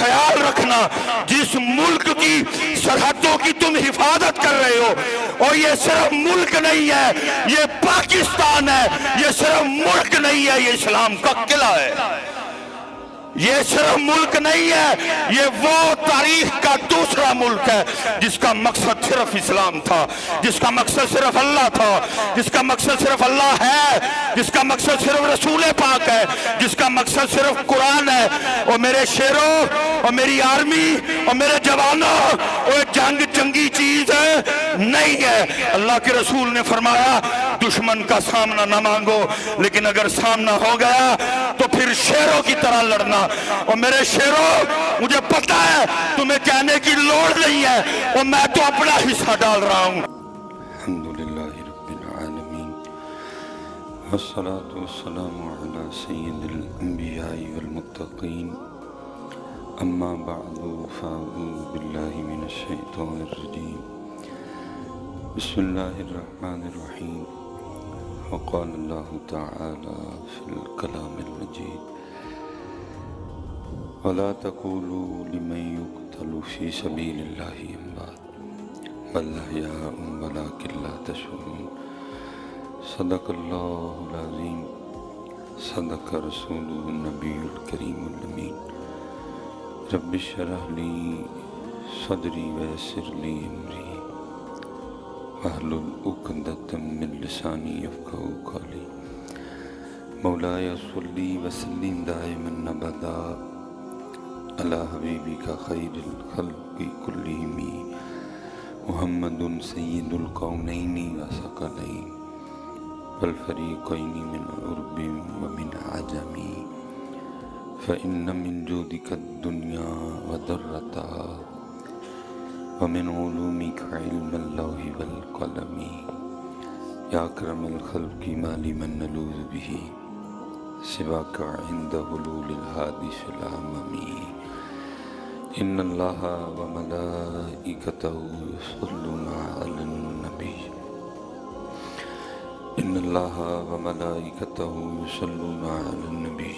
خیال رکھنا جس ملک کی سرحدوں کی تم حفاظت کر رہے ہو، اور یہ صرف ملک نہیں ہے، یہ پاکستان ہے، یہ صرف ملک نہیں ہے، یہ اسلام کا قلعہ ہے۔ یہ صرف ملک نہیں ہے، یہ وہ تاریخ کا دوسرا ملک ہے جس کا مقصد صرف اسلام تھا، جس کا مقصد صرف اللہ تھا، جس کا مقصد صرف اللہ ہے، جس کا مقصد صرف رسول پاک ہے، جس کا مقصد صرف قرآن ہے۔ اور میرے شیروں اور میری آرمی اور میرے جوانوں، اور جنگ چنگی چیز نہیں ہے۔ اللہ کے رسول نے فرمایا دشمن کا سامنا نہ مانگو، لیکن اگر سامنا ہو گیا تو پھر شیروں کی طرح لڑنا۔ اور میرے شیروں، مجھے پتا ہے تمہیں کہنے کی لوڑ نہیں ہے، اور میں تو اپنا حصہ ڈال رہا ہوں۔ الحمدللہ رب العالمین، والصلاة والسلام علی سید الانبیاء والمتقین، اما بعد فاعوذ باللہ من الشیطان الرجیم، بسم اللہ الرحمن الرحیم۔ وقال اللہ تعالی فی الکلام المجید، وَلَا تَقُولُوا لِمَنْ يُقْتَلُ فِي سَبِيلِ اللَّهِ أَمْوَاتٌ بَلْ أَحْيَاءٌ وَلَكِنْ لَا تَشْعُرُونَ۔ صدق اللہ العظیم، صدق رسولہ النبی الکریم الامین۔ رب اشرح لی صدری ویسر لی امری، واحلل عقدۃ من لسانی یفقہوا قولی۔ مولایا صلی وسلم دائما ابدا علی حبیبک خیر الخلق کلہم، محمد سید الکونین وثقلین والفریقین من عرب ومن عجم، فإن من جودک الدنیا وضرتها، ومن علومک علم اللوح والقلم، یا اکرم الخلق ما لمن نلوذ به سواک عند حلول الحادث الامم۔ ان اللہ وملائکتہ یصلون علی النبی، ان اللہ وملائکتہ یصلون علی النبی،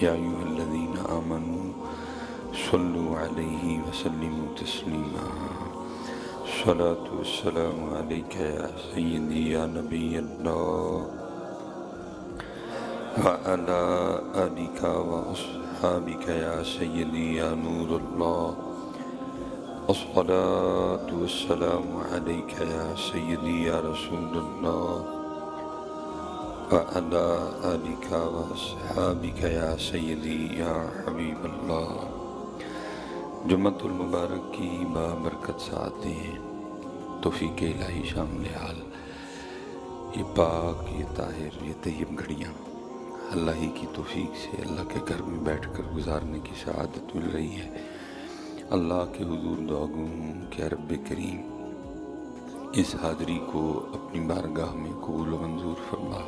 یا ایھا الذین آمنوا صلوا علیہ وسلموا تسلیما۔ الصلاة والسلام علیک یا سیدی یا نبی اللہ، وعلی آلک وأصحابک یا سیدی یا نور اللہ۔ الصلاة والسلام علیک یا سیدی یا رسول اللہ، وعلی آلک وأصحابک یا سیدی یا حبیب اللہ۔ جمعۃ المبارک کی بابرکت ساعتیں ہیں، توفیق الہی شامل حال، یہ پاک، یہ طاہر، یہ طیب گھڑیاں اللہ ہی کی توفیق سے اللہ کے گھر میں بیٹھ کر گزارنے کی سعادت مل رہی ہے۔ اللہ کے حضور دعا گو ہوں کہ رب کریم اس حاضری کو اپنی بارگاہ میں قبول و منظور فرما،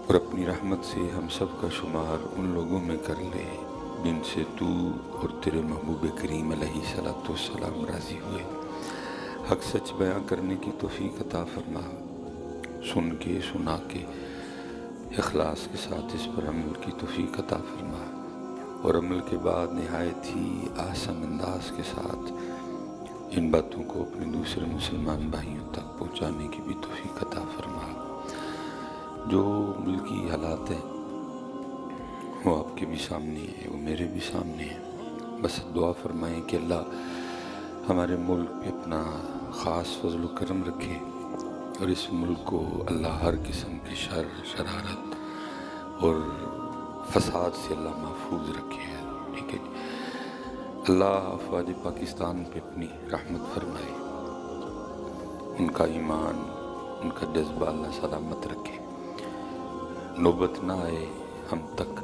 اور اپنی رحمت سے ہم سب کا شمار ان لوگوں میں کر لے جن سے تو اور تیرے محبوب کریم علیہ الصلوۃ والسلام راضی ہوئے۔ حق سچ بیان کرنے کی توفیق عطا فرما، سن کے سنا کے اخلاص کے ساتھ اس پر عمل کی توفیق عطا فرما، اور عمل کے بعد نہایت ہی آسان انداز کے ساتھ ان باتوں کو اپنے دوسرے مسلمان بھائیوں تک پہنچانے کی بھی توفیق عطا فرما۔ جو ملکی حالات ہیں وہ آپ کے بھی سامنے ہیں، وہ میرے بھی سامنے ہیں، بس دعا فرمائیں کہ اللہ ہمارے ملک پہ اپنا خاص فضل و کرم رکھے، اور اس ملک کو اللہ ہر قسم کی شر، شرارت اور فساد سے اللہ محفوظ رکھے۔ ٹھیک ہے جی، اللہ افواج پاکستان پہ اپنی رحمت فرمائے، ان کا ایمان، ان کا جذبہ اللہ سلامت رکھے، نوبت نہ آئے ہم تک،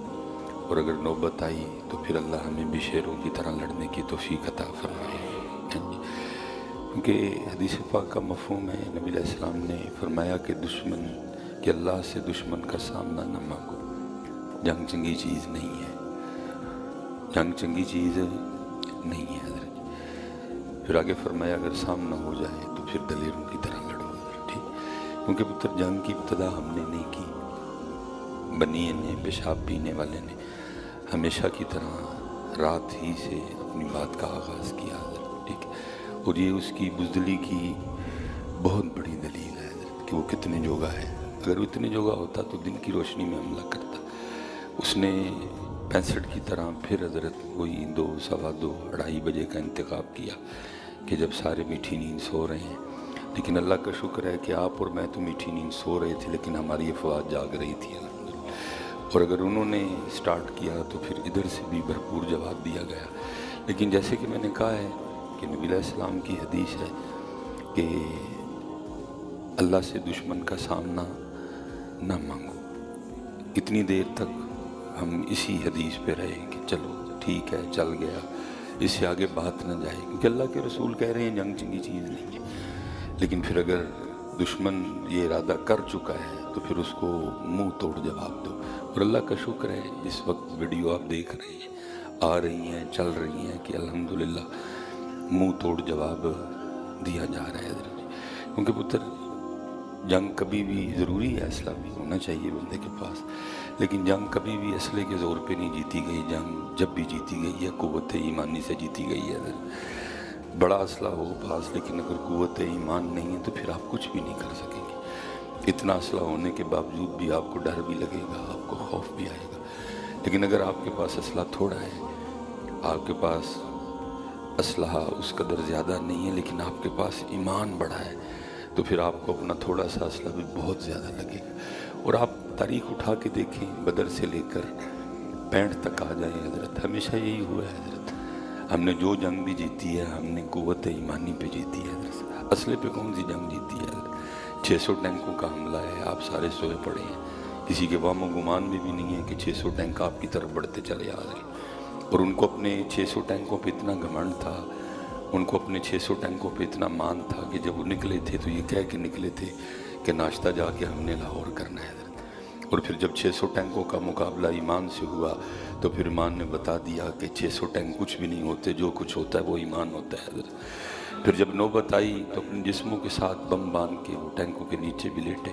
اور اگر نوبت آئی تو پھر اللہ ہمیں بھی شیروں کی طرح لڑنے کی توفیق عطا فرمائے۔ کیونکہ حدیث پاک کا مفہوم ہے، نبی علیہ السلام نے فرمایا کہ دشمن کہ اللہ سے دشمن کا سامنا نہ مانگو۔ جنگ چنگی چیز نہیں ہے، جنگ چنگی چیز نہیں ہے حضرت۔ پھر آگے فرمایا اگر سامنا ہو جائے تو پھر دلیروں کی طرح لڑو حضرت، ٹھیک، کیونکہ پتر جنگ کی ابتدا ہم نے نہیں کی، بنی نے، پیشاب پینے والے نے ہمیشہ کی طرح رات ہی سے اپنی بات کا آغاز کیا حضرت، ٹھیک ہے، اور یہ اس کی بزدلی کی بہت بڑی دلیل ہے حضرت کہ وہ کتنے جوگا ہے۔ اگر وہ اتنے جوگا ہوتا تو دن کی روشنی میں حملہ کرتا۔ اس نے 65 کی طرح پھر حضرت وہی 2، سوا 2، 2:30 بجے کا انتخاب کیا کہ جب سارے میٹھی نیند سو رہے ہیں، لیکن اللہ کا شکر ہے کہ آپ اور میں تو میٹھی نیند سو رہے تھے لیکن ہماری افواج جاگ رہی تھی الحمدللہ، اور اگر انہوں نے سٹارٹ کیا تو پھر ادھر سے بھی بھرپور جواب دیا گیا۔ لیکن جیسے کہ میں نے کہا ہے کہ نبی علیہ السلام کی حدیث ہے کہ اللہ سے دشمن کا سامنا نہ مانگو۔ اتنی دیر تک ہم اسی حدیث پہ رہے کہ چلو ٹھیک ہے چل گیا، اس سے آگے بات نہ جائے، کیونکہ اللہ کے رسول کہہ رہے ہیں جنگ چنگی چیز نہیں ہے۔ لیکن پھر اگر دشمن یہ ارادہ کر چکا ہے تو پھر اس کو منہ توڑ جواب دو۔ اور اللہ کا شکر ہے اس وقت ویڈیو آپ دیکھ رہے ہیں، آ رہی ہیں، چل رہی ہیں کہ الحمدللہ منہ توڑ جواب دیا جا رہا ہے حضرت، کیونکہ پتر جنگ کبھی بھی ضروری ہے، اسلحہ بھی ہونا چاہیے بندے کے پاس، لیکن جنگ کبھی بھی اسلحے کے زور پہ نہیں جیتی گئی۔ جنگ جب بھی جیتی گئی ہے قوت ایمانی سے جیتی گئی ہے حضرت۔ بڑا اسلحہ ہو پاس لیکن اگر قوت ایمان نہیں ہے تو پھر آپ کچھ بھی نہیں کر سکیں گے۔ اتنا اسلحہ ہونے کے باوجود بھی آپ کو ڈر بھی لگے گا، آپ کو خوف بھی آئے گا، لیکن اگر آپ کے پاس اسلحہ تھوڑا ہے، آپ کے پاس اسلحہ اس قدر زیادہ نہیں ہے لیکن آپ کے پاس ایمان بڑا ہے، تو پھر آپ کو اپنا تھوڑا سا اسلحہ بھی بہت زیادہ لگے گا۔ اور آپ تاریخ اٹھا کے دیکھیں، بدر سے لے کر 65 تک آ جائیں حضرت، ہمیشہ یہی ہوا ہے حضرت۔ ہم نے جو جنگ بھی جیتی ہے ہم نے قوت ایمانی پہ جیتی ہے حضرت۔ اسلحے پہ کون سی جنگ جیتی ہے حضرت؟ 600 ٹینکوں کا حملہ ہے، آپ سارے سوئے پڑے ہیں، کسی کے وہم و گمان میں بھی نہیں ہے کہ 600 ٹینک آپ کی طرف بڑھتے چلے آ رہے ہیں۔ اور ان کو اپنے 600 ٹینکوں پہ اتنا گھمنڈ تھا، ان کو اپنے 600 ٹینکوں پہ اتنا مان تھا کہ جب وہ نکلے تھے تو یہ کہہ کے نکلے تھے کہ ناشتہ جا کے ہم نے لاہور کرنا ہے حضرت۔ اور پھر جب 600 ٹینکوں کا مقابلہ ایمان سے ہوا تو پھر ایمان نے بتا دیا کہ 600 ٹینک کچھ بھی نہیں ہوتے، جو کچھ ہوتا ہے وہ ایمان ہوتا ہے حضرت۔ پھر جب نوبت آئی تو اپنے جسموں کے ساتھ بم باندھ کے وہ ٹینکوں کے نیچے بھی لیٹے۔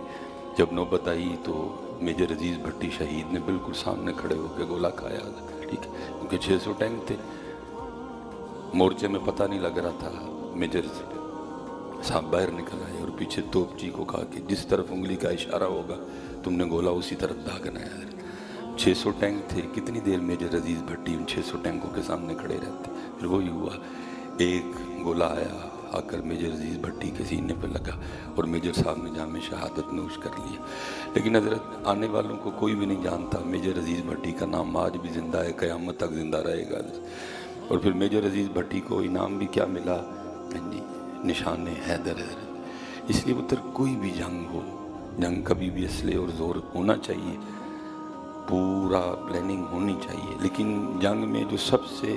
جب نوبت آئی تو میجر عزیز بھٹی شہید نے بالکل سامنے کھڑے ہو کے گولہ کھایا، ٹھیک ہے، کیونکہ 600 ٹینک تھے، مورچے میں پتہ نہیں لگ رہا تھا۔ میجر صاحب باہر نکل آئے اور پیچھے توپچی کو کہا کہ جس طرف انگلی کا اشارہ ہوگا تم نے گولہ اسی طرف داغنا ہے۔ 600 ٹینک تھے، کتنی دیر میجر عزیز بھٹی ان 600 ٹینکوں کے سامنے کھڑے رہتے۔ پھر وہی ہوا، ایک گولہ آیا آ کر میجر عزیز بھٹی کے سینے پہ لگا اور میجر صاحب نے جام شہادت نوش کر لیا۔ لیکن حضرت آنے والوں کو کوئی بھی نہیں جانتا میجر عزیز بھٹی کا نام آج بھی زندہ ہے، قیامت تک زندہ رہے گا۔ اور پھر میجر عزیز بھٹی کو انعام بھی کیا ملا؟ نشان حیدر حضرت۔ اس لیے پتر کوئی بھی جنگ ہو، جنگ کبھی بھی اسلحے اور زور ہونا چاہیے، پورا پلاننگ ہونی چاہیے، لیکن جنگ میں جو سب سے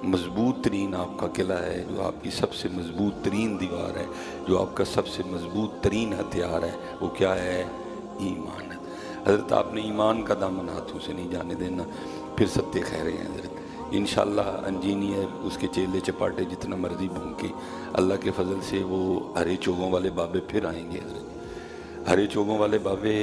مضبوط ترین آپ کا قلعہ ہے، جو آپ کی سب سے مضبوط ترین دیوار ہے، جو آپ کا سب سے مضبوط ترین ہتھیار ہے، وہ کیا ہے؟ ایمان ہے حضرت۔ آپ نے ایمان کا دامن ہاتھوں سے نہیں جانے دینا، پھر ستے خیرے ہیں حضرت۔ انشاءاللہ انجینی ہے، اس کے چیلے چپاٹے جتنا مرضی بھونکے، اللہ کے فضل سے وہ ہرے چوگوں والے بابے پھر آئیں گے حضرت، ہرے چوگوں والے بابے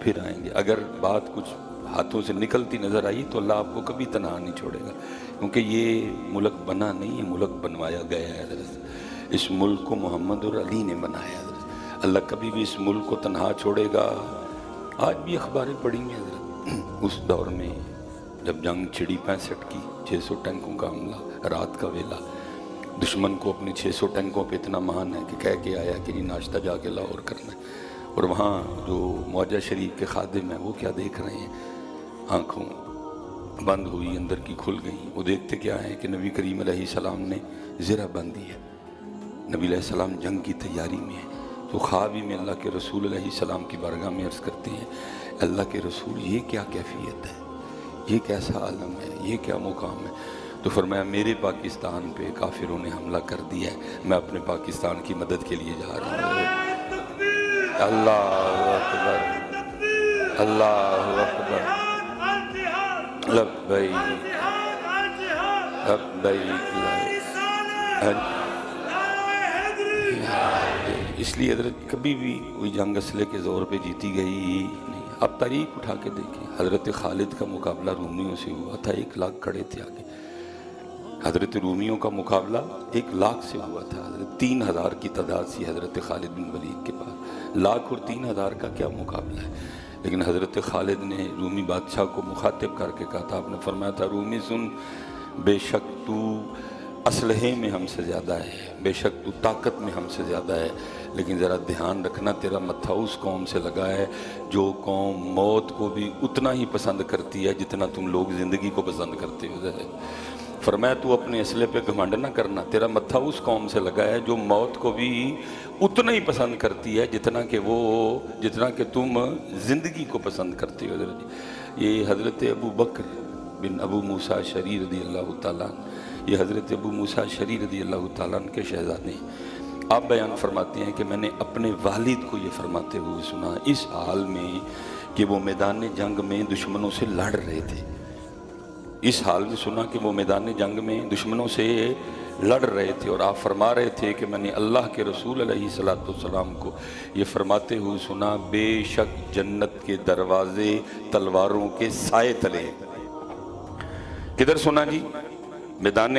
پھر آئیں گے۔ اگر بات کچھ ہاتھوں سے نکلتی نظر آئی تو اللہ آپ کو کبھی تنہا نہیں چھوڑے گا، کیونکہ یہ ملک بنا نہیں ہے، ملک بنوایا گیا ہے حضرت۔ اس ملک کو محمد اور علی نے بنایا حضرت، اللہ کبھی بھی اس ملک کو تنہا چھوڑے گا۔ آج بھی اخباریں پڑھی ہیں حضرت، اس دور میں جب جنگ چھڑی 65 کی، 600 ٹینکوں کا حملہ، رات کا ویلا، دشمن کو اپنے 600 ٹینکوں پہ اتنا مان ہے کہ کہہ کے آیا کہ ناشتہ جا کے لاہور کرنا ہے۔ اور وہاں جو معجزہ شریف کے خادم ہیں وہ کیا دیکھ رہے ہیں؟ آنکھوں بند ہوئی، اندر کی کھل گئی، وہ دیکھتے کیا ہیں کہ نبی کریم علیہ السلام نے زرہ باندھی ہے، نبی علیہ السلام جنگ کی تیاری میں ہے۔ تو خواب ہی میں اللہ کے رسول علیہ السلام کی بارگاہ میں عرض کرتے ہیں، اللہ کے رسول یہ کیا کیفیت ہے، یہ کیسا عالم ہے، یہ کیا مقام ہے؟ تو فرمایا میرے پاکستان پہ کافروں نے حملہ کر دیا ہے، میں اپنے پاکستان کی مدد کے لیے جا رہا ہوں۔ اللہ اکبر، اللہ اکبر، لبیک لبیک۔ اس لیے حضرت کبھی بھی کوئی جنگ اسلحے کے زور پہ جیتی گئی نہیں۔ آپ تاریخ اٹھا کے دیکھیں، حضرت خالد کا مقابلہ رومیوں سے ہوا تھا، 1 لاکھ کھڑے تھے آگے، حضرت رومیوں کا مقابلہ 1,00,000 سے ہوا تھا، 3,000 کی تعداد سی حضرت خالد بن ولید کے پاس، 1,00,000 اور 3,000 کا کیا مقابلہ ہے؟ لیکن حضرت خالد نے رومی بادشاہ کو مخاطب کر کے کہا تھا، آپ نے فرمایا تھا رومی سن، بے شک تو اسلحے میں ہم سے زیادہ ہے، بے شک تو طاقت میں ہم سے زیادہ ہے، لیکن ذرا دھیان رکھنا تیرا متھا اس قوم سے لگا ہے جو قوم موت کو بھی اتنا ہی پسند کرتی ہے جتنا تم لوگ زندگی کو پسند کرتے ہو۔ فرمایا تو اپنے اسلحے پہ گھمنڈ نہ کرنا، تیرا متھا اس قوم سے لگا ہے جو موت کو بھی اتنا ہی پسند کرتی ہے جتنا کہ تم زندگی کو پسند کرتے ہو۔ یہ حضرت ابو بکر بن ابو موسیٰ اشعری رضی اللہ تعالیٰ، یہ حضرت ابو موسیٰ اشعری رضی اللہ تعالیٰ کے شہزادے ہیں۔ آپ بیان فرماتے ہیں کہ میں نے اپنے والد کو یہ فرماتے ہوئے سنا اس حال میں کہ وہ میدان جنگ میں دشمنوں سے لڑ رہے تھے، اس حال میں سنا کہ وہ میدان جنگ میں دشمنوں سے لڑ رہے تھے، اور آپ فرما رہے تھے کہ میں نے اللہ کے رسول علیہ السلام کو یہ فرماتے ہوئے سنا، بے شک جنت کے دروازے تلواروں کے سائے تلے۔ کدھر سنا جی؟ میدان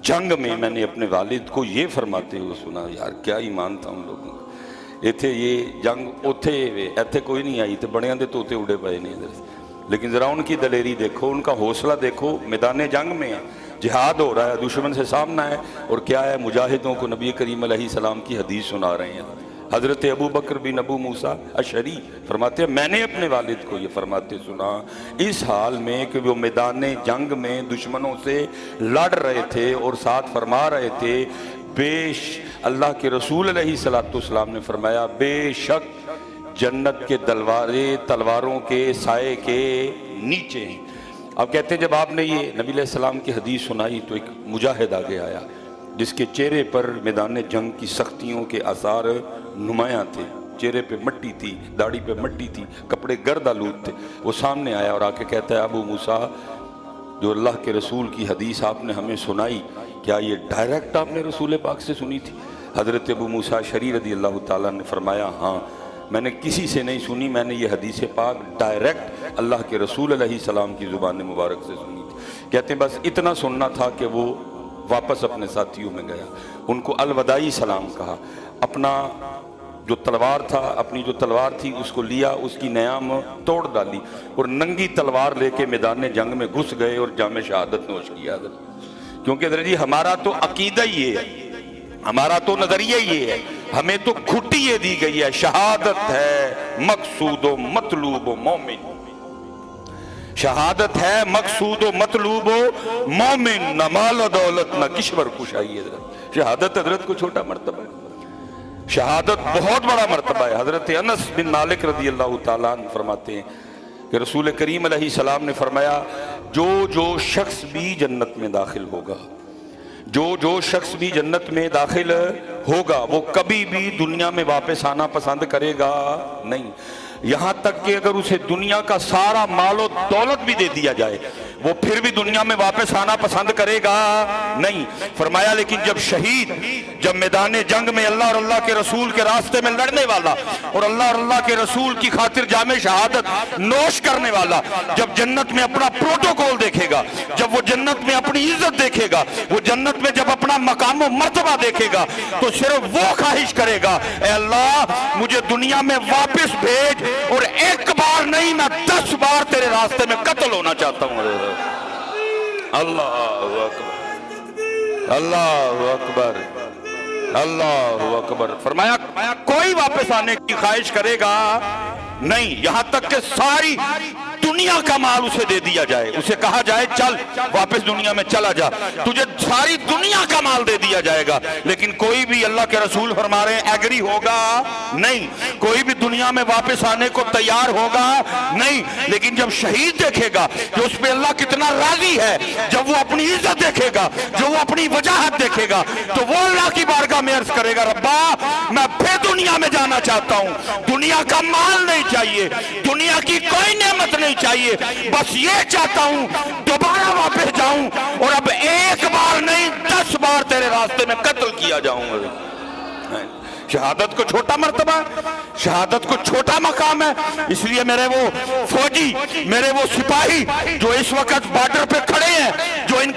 جنگ میں نے اپنے والد کو یہ فرماتے ہوئے سنا۔ یار کیا ایمان تھا ان لوگوں کا، ایتھے یہ جنگ ایتھے کوئی نہیں آئی، تے بڑیاں دے توتے اڑے پائے نہیں ادھر، لیکن ذرا ان کی دلیری دیکھو، ان کا حوصلہ دیکھو، میدان جنگ میں ہے، جہاد ہو رہا ہے، دشمن سے سامنا ہے، اور کیا ہے، مجاہدوں کو نبی کریم علیہ السلام کی حدیث سنا رہے ہیں۔ حضرت ابو بکر بن ابو موسیٰ اشعری فرماتے ہیں میں نے اپنے والد کو یہ فرماتے سنا اس حال میں کہ وہ میدان جنگ میں دشمنوں سے لڑ رہے تھے، اور ساتھ فرما رہے تھے اللہ کے رسول علیہ السلام نے فرمایا بے شک جنت کے تلواروں کے سائے کے نیچے ہیں۔ اب کہتے ہیں جب آپ نے یہ نبی علیہ السلام کی حدیث سنائی تو ایک مجاہد آگے آیا جس کے چہرے پر میدان جنگ کی سختیوں کے آثار نمایاں تھے، چہرے پہ مٹی تھی، داڑھی پہ مٹی تھی، کپڑے گرد آلود تھے۔ وہ سامنے آیا اور آ کے کہتا ہے ابو موسیٰ، جو اللہ کے رسول کی حدیث آپ نے ہمیں سنائی، کیا یہ ڈائریکٹ آپ نے رسول پاک سے سنی تھی؟ حضرت ابو موسیٰ اشعری رضی اللہ تعالیٰ نے فرمایا ہاں، میں نے کسی سے نہیں سنی، میں نے یہ حدیث پاک ڈائریکٹ اللہ کے رسول علیہ السلام کی زبان مبارک سے سنی تھی۔ کہتے ہیں بس اتنا سننا تھا کہ وہ واپس اپنے ساتھیوں میں گیا، ان کو الوداعی سلام کہا، اپنا جو تلوار تھی اس کو لیا، اس کی نیام توڑ ڈالی اور ننگی تلوار لے کے میدان جنگ میں گھس گئے اور جام شہادت نوش کیا۔ کیونکہ حضرت جی ہمارا تو عقیدہ یہ ہے، ہمارا تو نظریہ یہ ہے، ہمیں تو کھٹی یہ دی گئی ہے، شہادت ہے مقصود و مطلوب و مومن، شہادت ہے مقصود و مطلوب و مومن، نہ مال و دولت نہ کشور کشائی۔ حضرت شہادت حضرت کو چھوٹا مرتبہ ہے، شہادت بہت بڑا مرتبہ ہے۔ حضرت انس بن مالک رضی اللہ تعالیٰ عنہ فرماتے ہیں کہ رسول کریم علیہ السلام نے فرمایا جو شخص بھی جنت میں داخل ہوگا، جو شخص بھی جنت میں داخل ہوگا وہ کبھی بھی دنیا میں واپس آنا پسند کرے گا نہیں، یہاں تک کہ اگر اسے دنیا کا سارا مال و دولت بھی دے دیا جائے وہ پھر بھی دنیا میں واپس آنا پسند کرے گا نہیں۔ فرمایا لیکن جب میدان جنگ میں اللہ اور اللہ کے رسول کے راستے میں لڑنے والا اور اللہ کے رسول کی خاطر جام شہادت نوش کرنے والا جب جنت میں اپنا پروٹوکول دیکھے گا، جب وہ جنت میں اپنی عزت دیکھے گا، وہ جنت میں جب اپنا مقام و مرتبہ دیکھے گا تو صرف وہ خواہش کرے گا اے اللہ مجھے دنیا میں واپس بھیج، اور ایک بار نہیں میں 10 بار تیرے راستے میں قتل ہونا چاہتا ہوں۔ اللہ اکبر، اللہ اکبر، اللہ اکبر۔ فرمایا کوئی واپس آنے کی خواہش کرے گا نہیں، یہاں تک کہ ساری دنیا کا مال اسے دے دیا جائے، اسے کہا جائے چل واپس دنیا میں چلا جا، تجھے ساری دنیا کا مال دے دیا جائے گا، لیکن کوئی بھی اللہ کے رسول فرما رہے ہیں ایگری ہوگا نہیں، کوئی بھی دنیا میں واپس آنے کو تیار ہوگا نہیں۔ لیکن جب شہید دیکھے گا کہ اس پہ اللہ کتنا راضی ہے، جب وہ اپنی عزت دیکھے گا، جو وہ اپنی وجاہت دیکھے گا، تو وہ اللہ کی بارگاہ میں عرض کرے گا ربا میں پھر دنیا میں جانا چاہتا ہوں، دنیا کا مال نہیں چاہیے، دنیا کی کوئی نعمت نہیں چاہیے، بس یہ چاہتا ہوں دوبارہ واپس جاؤں اور اب ایک بار نہیں 10 بار تیرے راستے میں قتل کیا جاؤں گا۔ شہادت کو چھوٹا مرتبہ ہے، شہادت کو چھوٹا مقام ہے، اس لیے میرے وہ فوجی، میرے وہ سپاہی جو اس وقت بارڈر پہ کھڑے ہیں، جو ان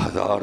1000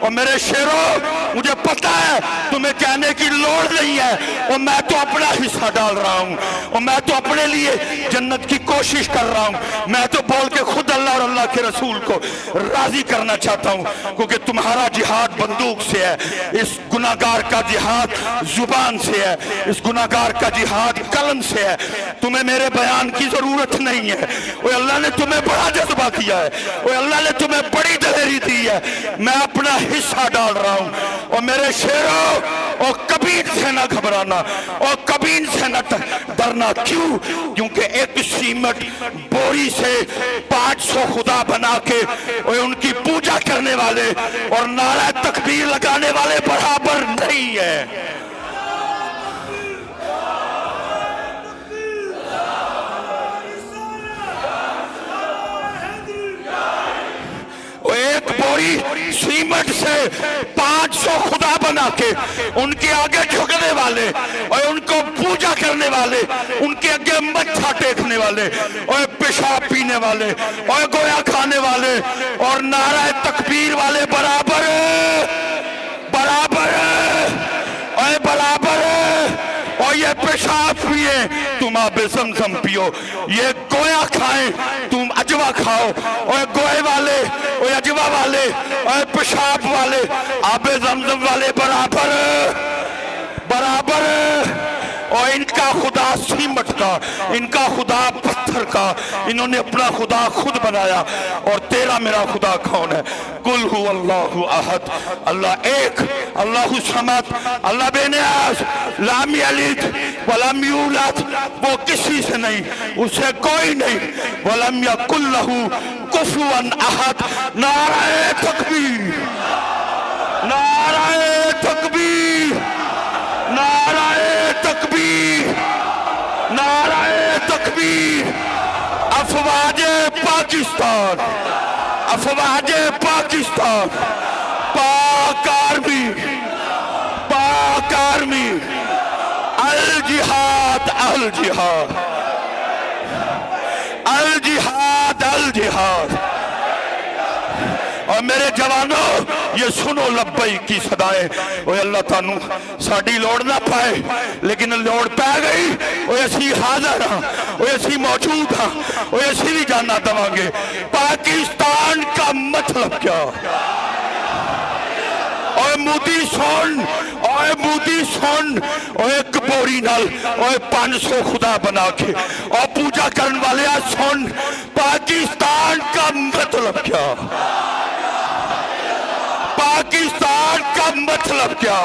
اور میرے شیروں مجھے پتا ہے تمہیں کہنے کی لوڑ نہیں ہے, اور میں تو اپنا حصہ ڈال رہا ہوں, اور میں تو اپنے لیے جنت کی کوشش کر رہا ہوں. میں تو بول کے خود اللہ اور اللہ کے رسول کو راضی کرنا چاہتا ہوں, کیونکہ تمہارا جہاد بندوق سے ہے, اس گناہگار کا جہاد زبان سے ہے, اس گناہگار کا جہاد قلم سے ہے. تمہیں میرے بیان کی ضرورت نہیں ہے. وہ اللہ نے تمہیں بڑا جذبہ کیا ہے, وہ اللہ نے تمہیں بڑی دلیری دی ہے. میں اپنا حصہ ڈال رہا ہوں. اور میرے شیروں, اور کبھی سے نہ گھبرانا, اور کبھی سے نہ ڈرنا. کیوں؟ کیونکہ ایک سیمٹ بوری سے 500 خدا بنا کے اور ان کی پوجا کرنے والے اور نعرہ تکبیر لگانے والے برابر نہیں ہے. ایک بوری سیمٹ سے 500 خدا بنا کے ان کے آگے جھکنے والے اور ان کو پوجا کرنے والے, ان کے آگے متھا ٹیکنے والے اور پیشاب پینے والے اور گویا کھانے والے اور نعرہ تکبیر والے برابر برابر اور برابر. اور یہ پیشاب پیئے تم آب زمزم پیو, یہ گویا کھائیں تم اجوا کھاؤ, اور گوئے والے اور اجوا والے اور پیشاب والے آب زمزم والے برابر برابر. اور ان کا خدا سیمٹ کا, ان کا خدا پتھر کا, انہوں نے اپنا خدا خود بنایا. اور تیرا میرا خدا کون ہے؟ قل هو اللہ احد, اللہ ایک, اللہ الصمد, اللہ بے نیاز, لم یلد ولم یولد, وہ کسی سے نہیں, اسے کوئی نہیں, ولم یکن لہ کفوا احد. نعرہ تکبیر, نعرہ تکبیر, نعرہ تکبیر, نعرہ تکبیر. افواج پاکستان, افواج پاکستان, پاک آرمی, پاک آرمی, الجہاد الجہاد, الجہاد الجہاد. اور میرے جوانوں یہ سنو لبئی کی صدائیں. اوہ اللہ تعالیٰ ساڑی لوڑ نہ پائے لیکن لوڑ پہ گئی, اوہ اسی حاضر ہاں, اوہ اسی موجود ہاں, اوہ اسی بھی جانا دوانگے. پاکستان کا مطلب کیا؟ اوہ مودی سن, اوہ مودی سن, اوہ ایک بوری نال اوہ 500 خدا بنا کے اور پوجا کرن والے سن. پاکستان کا مطلب کیا؟ پاکستان کا مطلب کیا؟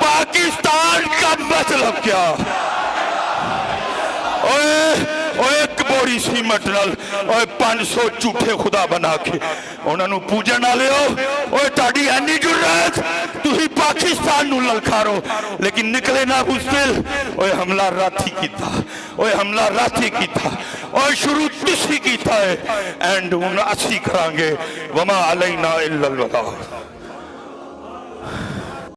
پاکستان کا مطلب کیا؟ اوہ ایک بوری سیمٹ نال اوہ 500 جھوٹے خدا بنا کے انہوں نے پوجن نہ لے ہو. اوہ تاڑی اینی جرات تو ہی پاکستان نو للکارو, لیکن نکلے نہ حسل. اوہ حملہ راتی کی تھا, اوہ حملہ راتی کی تھا, اور شروع تسی کی تھا ہے, اینڈ انہوں اسی کرانگے. وما علینا الا البلاغ.